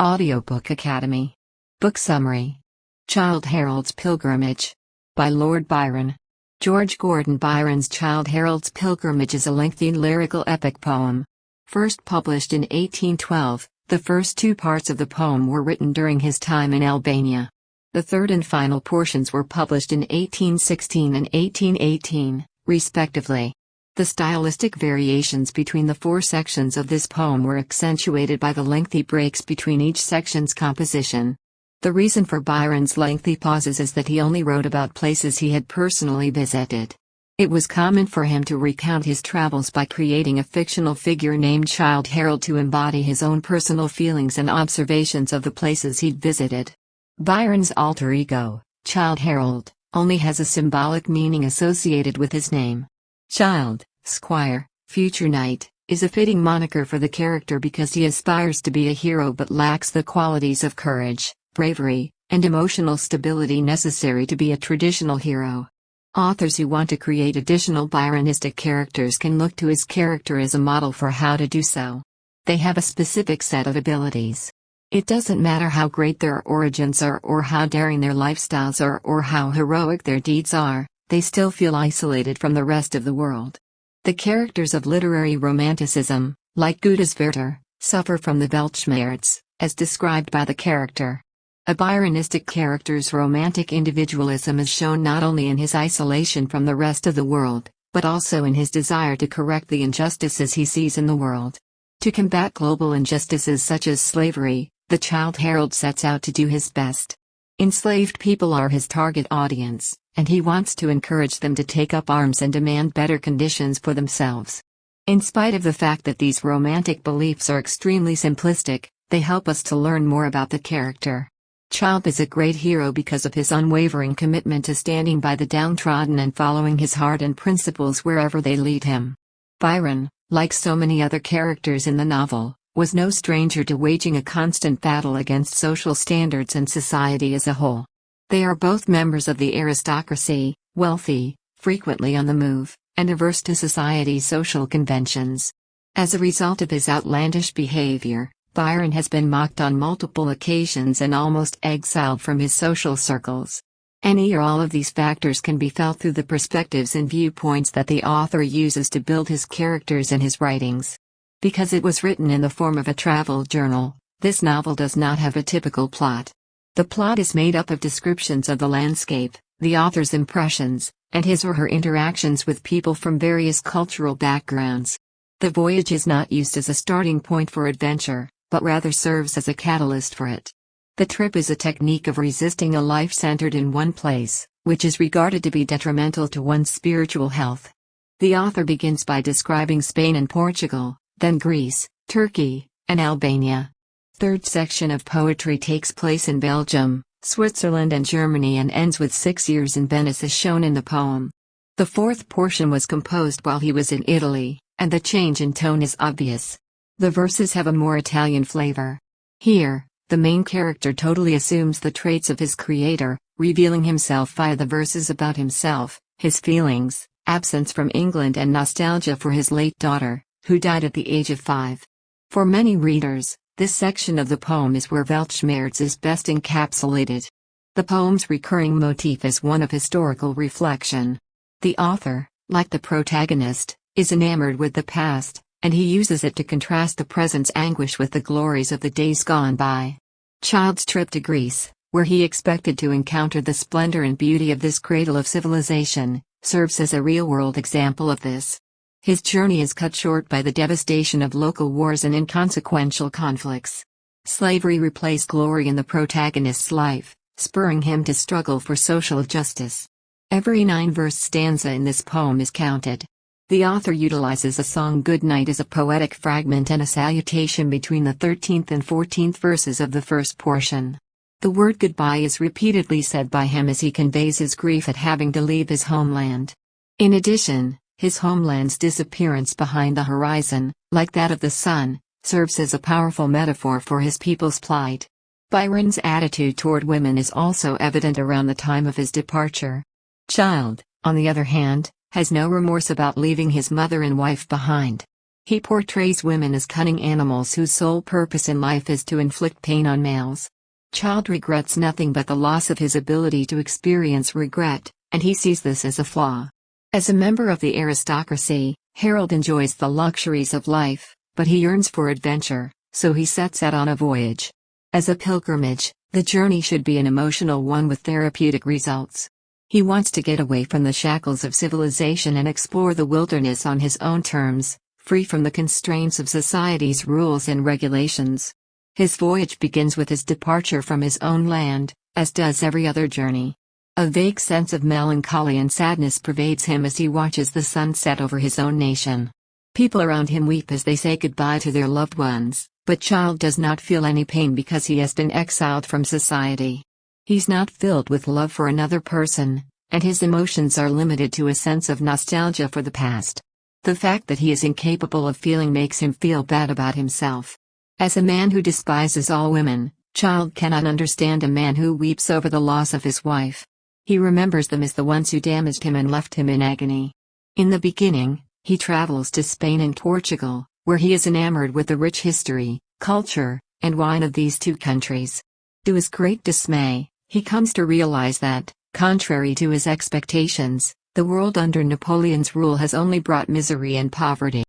Audiobook Academy. Book Summary. Childe Harold's Pilgrimage. By Lord Byron. George Gordon Byron's Childe Harold's Pilgrimage is a lengthy lyrical epic poem. First published in 1812, the first two parts of the poem were written during his time in Albania. The third and final portions were published in 1816 and 1818, respectively. The stylistic variations between the four sections of this poem were accentuated by the lengthy breaks between each section's composition. The reason for Byron's lengthy pauses is that he only wrote about places he had personally visited. It was common for him to recount his travels by creating a fictional figure named Childe Harold to embody his own personal feelings and observations of the places he'd visited. Byron's alter ego, Childe Harold, only has a symbolic meaning associated with his name. Childe, Squire, future knight, is a fitting moniker for the character because he aspires to be a hero but lacks the qualities of courage, bravery, and emotional stability necessary to be a traditional hero. Authors who want to create additional Byronistic characters can look to his character as a model for how to do so. They have a specific set of abilities. It doesn't matter how great their origins are or how daring their lifestyles are or how heroic their deeds are, they still feel isolated from the rest of the world. The characters of literary romanticism, like Goethe's Werther, suffer from the Weltschmerz, as described by the character. A Byronistic character's romantic individualism is shown not only in his isolation from the rest of the world, but also in his desire to correct the injustices he sees in the world. To combat global injustices such as slavery, the Childe Harold sets out to do his best. Enslaved people are his target audience, and he wants to encourage them to take up arms and demand better conditions for themselves. In spite of the fact that these romantic beliefs are extremely simplistic, they help us to learn more about the character. Childe is a great hero because of his unwavering commitment to standing by the downtrodden and following his heart and principles wherever they lead him. Byron, like so many other characters in the novel, was no stranger to waging a constant battle against social standards and society as a whole. They are both members of the aristocracy, wealthy, frequently on the move, and averse to society's social conventions. As a result of his outlandish behavior, Byron has been mocked on multiple occasions and almost exiled from his social circles. Any or all of these factors can be felt through the perspectives and viewpoints that the author uses to build his characters and his writings. Because it was written in the form of a travel journal, this novel does not have a typical plot. The plot is made up of descriptions of the landscape, the author's impressions, and his or her interactions with people from various cultural backgrounds. The voyage is not used as a starting point for adventure, but rather serves as a catalyst for it. The trip is a technique of resisting a life centered in one place, which is regarded to be detrimental to one's spiritual health. The author begins by describing Spain and Portugal, then Greece, Turkey, and Albania. Third section of poetry takes place in Belgium, Switzerland and Germany and ends with 6 years in Venice as shown in the poem. The fourth portion was composed while he was in Italy, and the change in tone is obvious. The verses have a more Italian flavor. Here, the main character totally assumes the traits of his creator, revealing himself via the verses about himself, his feelings, absence from England and nostalgia for his late daughter, who died at the age of 5. For many readers, this section of the poem is where Weltschmerz is best encapsulated. The poem's recurring motif is one of historical reflection. The author, like the protagonist, is enamored with the past, and he uses it to contrast the present's anguish with the glories of the days gone by. Childe's trip to Greece, where he expected to encounter the splendor and beauty of this cradle of civilization, serves as a real-world example of this. His journey is cut short by the devastation of local wars and inconsequential conflicts. Slavery replaced glory in the protagonist's life, spurring him to struggle for social justice. Every 9-verse stanza in this poem is counted. The author utilizes a song "Good Night" as a poetic fragment and a salutation between the 13th and 14th verses of the first portion. The word goodbye is repeatedly said by him as he conveys his grief at having to leave his homeland. In addition, his homeland's disappearance behind the horizon, like that of the sun, serves as a powerful metaphor for his people's plight. Byron's attitude toward women is also evident around the time of his departure. Childe, on the other hand, has no remorse about leaving his mother and wife behind. He portrays women as cunning animals whose sole purpose in life is to inflict pain on males. Childe regrets nothing but the loss of his ability to experience regret, and he sees this as a flaw. As a member of the aristocracy, Harold enjoys the luxuries of life, but he yearns for adventure, so he sets out on a voyage. As a pilgrimage, the journey should be an emotional one with therapeutic results. He wants to get away from the shackles of civilization and explore the wilderness on his own terms, free from the constraints of society's rules and regulations. His voyage begins with his departure from his own land, as does every other journey. A vague sense of melancholy and sadness pervades him as he watches the sun set over his own nation. People around him weep as they say goodbye to their loved ones, but Childe does not feel any pain because he has been exiled from society. He's not filled with love for another person, and his emotions are limited to a sense of nostalgia for the past. The fact that he is incapable of feeling makes him feel bad about himself. As a man who despises all women, Childe cannot understand a man who weeps over the loss of his wife. He remembers them as the ones who damaged him and left him in agony. In the beginning, he travels to Spain and Portugal, where he is enamored with the rich history, culture, and wine of these two countries. To his great dismay, he comes to realize that, contrary to his expectations, the world under Napoleon's rule has only brought misery and poverty.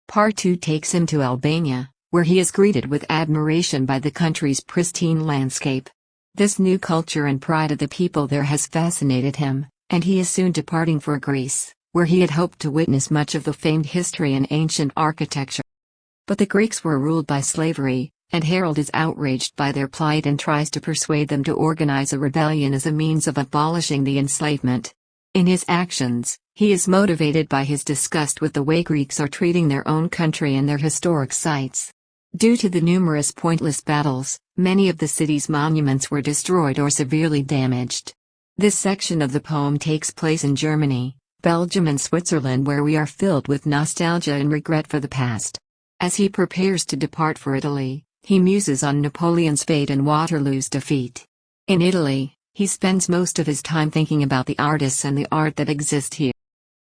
Part 2 takes him to Albania, where he is greeted with admiration by the country's pristine landscape. This new culture and pride of the people there has fascinated him, and he is soon departing for Greece, where he had hoped to witness much of the famed history and ancient architecture. But the Greeks were ruled by slavery, and Harold is outraged by their plight and tries to persuade them to organize a rebellion as a means of abolishing the enslavement. In his actions, he is motivated by his disgust with the way Greeks are treating their own country and their historic sites. Due to the numerous pointless battles, many of the city's monuments were destroyed or severely damaged. This section of the poem takes place in Germany, Belgium and Switzerland, where we are filled with nostalgia and regret for the past. As he prepares to depart for Italy, he muses on Napoleon's fate and Waterloo's defeat. In Italy, he spends most of his time thinking about the artists and the art that exist here.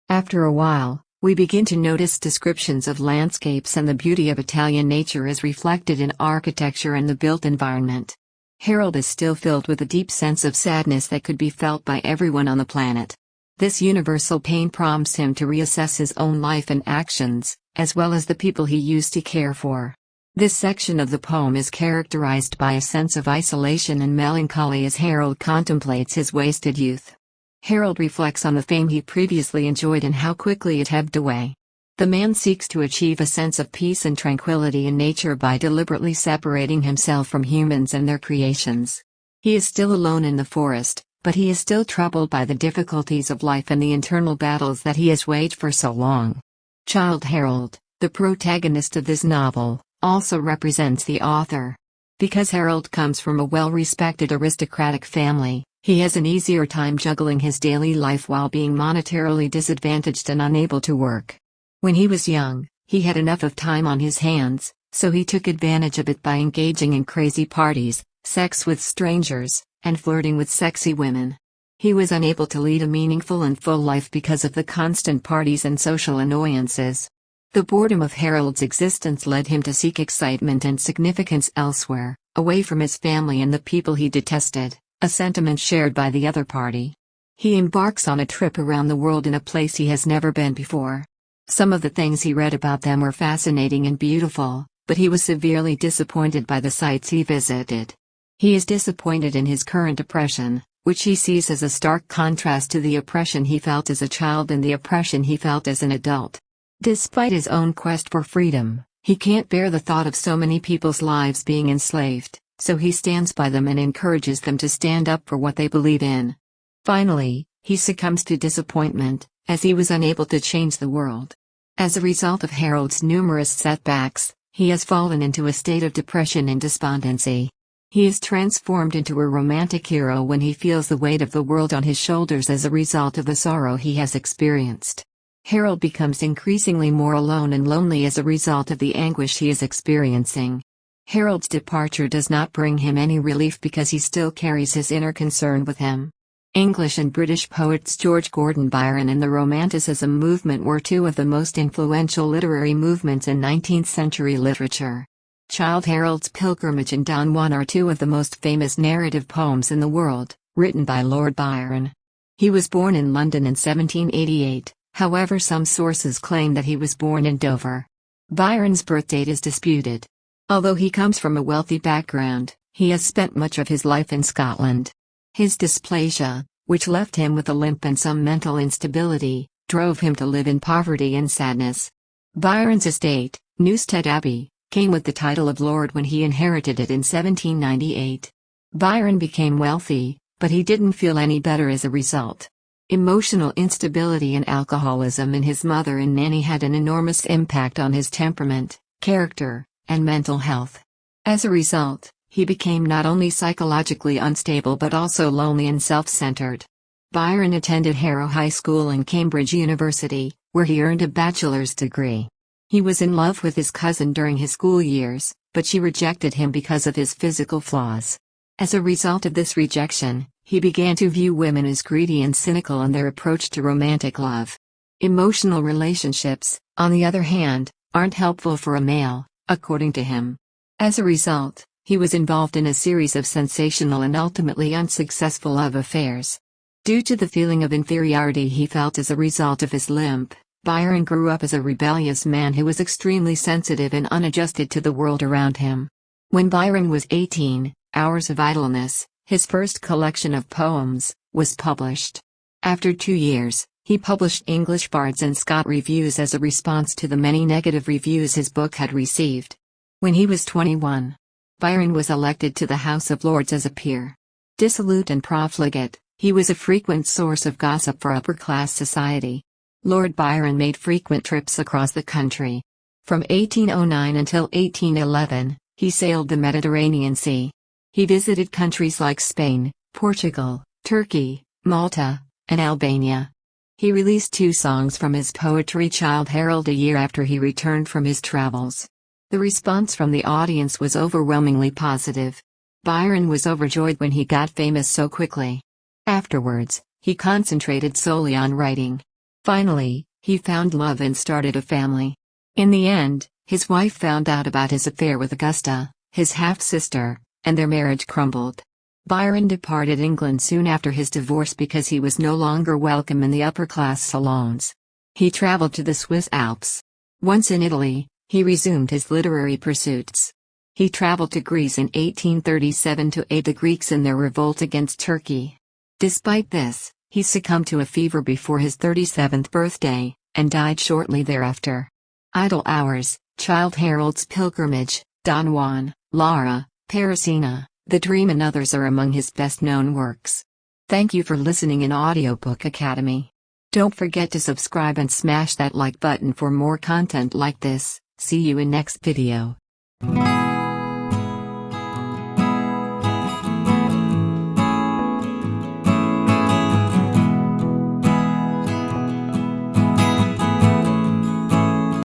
After a while, we begin to notice descriptions of landscapes and the beauty of Italian nature as reflected in architecture and the built environment. Harold is still filled with a deep sense of sadness that could be felt by everyone on the planet. This universal pain prompts him to reassess his own life and actions, as well as the people he used to care for. This section of the poem is characterized by a sense of isolation and melancholy as Harold contemplates his wasted youth. Harold reflects on the fame he previously enjoyed and how quickly it ebbed away. The man seeks to achieve a sense of peace and tranquility in nature by deliberately separating himself from humans and their creations. He is still alone in the forest, but he is still troubled by the difficulties of life and the internal battles that he has waged for so long. Childe Harold, the protagonist of this novel, also represents the author. Because Harold comes from a well-respected aristocratic family, he has an easier time juggling his daily life while being monetarily disadvantaged and unable to work. When he was young, he had enough of time on his hands, so he took advantage of it by engaging in crazy parties, sex with strangers, and flirting with sexy women. He was unable to lead a meaningful and full life because of the constant parties and social annoyances. The boredom of Harold's existence led him to seek excitement and significance elsewhere, away from his family and the people he detested, a sentiment shared by the other party. He embarks on a trip around the world in a place he has never been before. Some of the things he read about them were fascinating and beautiful, but he was severely disappointed by the sites he visited. He is disappointed in his current oppression, which he sees as a stark contrast to the oppression he felt as a child and the oppression he felt as an adult. Despite his own quest for freedom, he can't bear the thought of so many people's lives being enslaved, so he stands by them and encourages them to stand up for what they believe in. Finally, he succumbs to disappointment, as he was unable to change the world. As a result of Harold's numerous setbacks, he has fallen into a state of depression and despondency. He is transformed into a romantic hero when he feels the weight of the world on his shoulders as a result of the sorrow he has experienced. Harold becomes increasingly more alone and lonely as a result of the anguish he is experiencing. Harold's departure does not bring him any relief because he still carries his inner concern with him. English and British poets George Gordon Byron and the Romanticism movement were two of the most influential literary movements in 19th-century literature. Childe Harold's Pilgrimage and Don Juan are two of the most famous narrative poems in the world, written by Lord Byron. He was born in London in 1788, however some sources claim that he was born in Dover. Byron's birth date is disputed. Although he comes from a wealthy background, he has spent much of his life in Scotland. His dysplasia, which left him with a limp and some mental instability, drove him to live in poverty and sadness. Byron's estate, Newstead Abbey, came with the title of Lord when he inherited it in 1798. Byron became wealthy, but he didn't feel any better as a result. Emotional instability and alcoholism in his mother and nanny had an enormous impact on his temperament, character, and mental health. As a result, he became not only psychologically unstable but also lonely and self-centered. Byron attended Harrow High School and Cambridge University, where he earned a bachelor's degree. He was in love with his cousin during his school years, but she rejected him because of his physical flaws. As a result of this rejection, he began to view women as greedy and cynical in their approach to romantic love. Emotional relationships, on the other hand, aren't helpful for a male, according to him. As a result, he was involved in a series of sensational and ultimately unsuccessful love affairs. Due to the feeling of inferiority he felt as a result of his limp, Byron grew up as a rebellious man who was extremely sensitive and unadjusted to the world around him. When Byron was 18, Hours of Idleness, his first collection of poems, was published. After 2 years, he published English Bards and Scott Reviews as a response to the many negative reviews his book had received. When he was 21, Byron was elected to the House of Lords as a peer. Dissolute and profligate, he was a frequent source of gossip for upper-class society. Lord Byron made frequent trips across the country. From 1809 until 1811, he sailed the Mediterranean Sea. He visited countries like Spain, Portugal, Turkey, Malta, and Albania. He released 2 songs from his poetry Childe Harold a year after he returned from his travels. The response from the audience was overwhelmingly positive. Byron was overjoyed when he got famous so quickly. Afterwards, he concentrated solely on writing. Finally, he found love and started a family. In the end, his wife found out about his affair with Augusta, his half-sister, and their marriage crumbled. Byron departed England soon after his divorce because he was no longer welcome in the upper-class salons. He traveled to the Swiss Alps. Once in Italy, he resumed his literary pursuits. He traveled to Greece in 1837 to aid the Greeks in their revolt against Turkey. Despite this, he succumbed to a fever before his 37th birthday, and died shortly thereafter. Idle Hours, Childe Harold's Pilgrimage, Don Juan, Lara, Parisina, The Dream and others are among his best-known works. Thank you for listening in Audiobook Academy. Don't forget to subscribe and smash that like button for more content like this. See you in next video.